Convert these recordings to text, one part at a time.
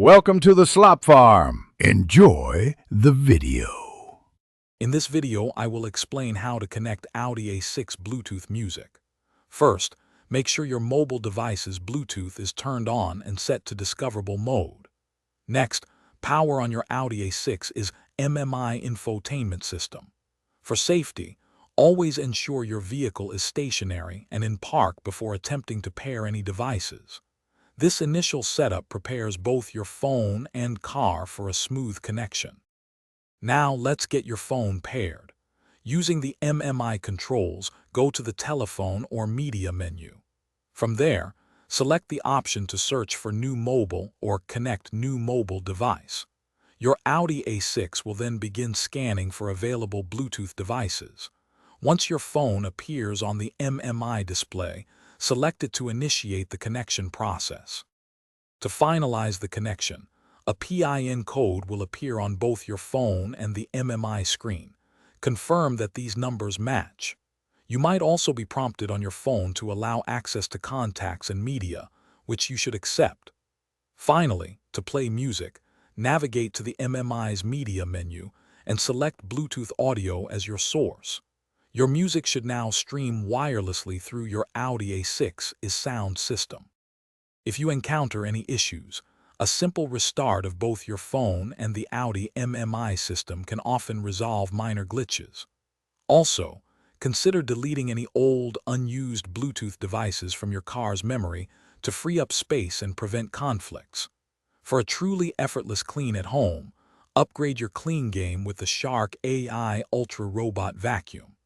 Welcome to the Slop Farm. Enjoy the video. In this video, I will explain how to connect Audi A6 Bluetooth music. First, make sure your mobile device's Bluetooth is turned on and set to discoverable mode. Next, power on your Audi A6 is MMI infotainment system. For safety, always ensure your vehicle is stationary and in park before attempting to pair any devices. This initial setup prepares both your phone and car for a smooth connection. Now let's get your phone paired. Using the MMI controls, go to the telephone or media menu. From there, select the option to search for new mobile or connect new mobile device. Your Audi A6 will then begin scanning for available Bluetooth devices. Once your phone appears on the MMI display, select it to initiate the connection process. To finalize the connection, a PIN code will appear on both your phone and the MMI screen. Confirm that these numbers match. You might also be prompted on your phone to allow access to contacts and media, which you should accept. Finally, to play music, navigate to the MMI's media menu and select Bluetooth audio as your source. Your music should now stream wirelessly through your Audi A6's sound system. If you encounter any issues, a simple restart of both your phone and the Audi MMI system can often resolve minor glitches. Also, consider deleting any old, unused Bluetooth devices from your car's memory to free up space and prevent conflicts. For a truly effortless clean at home, upgrade your clean game with the Shark AI Ultra Robot Vacuum.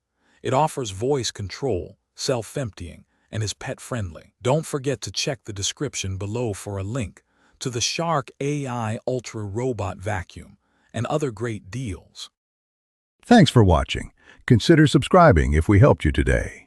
It offers voice control, self-emptying, and is pet-friendly. Don't forget to check the description below for a link to the Shark AI Ultra Robot Vacuum and other great deals. Thanks for watching. Consider subscribing if we helped you today.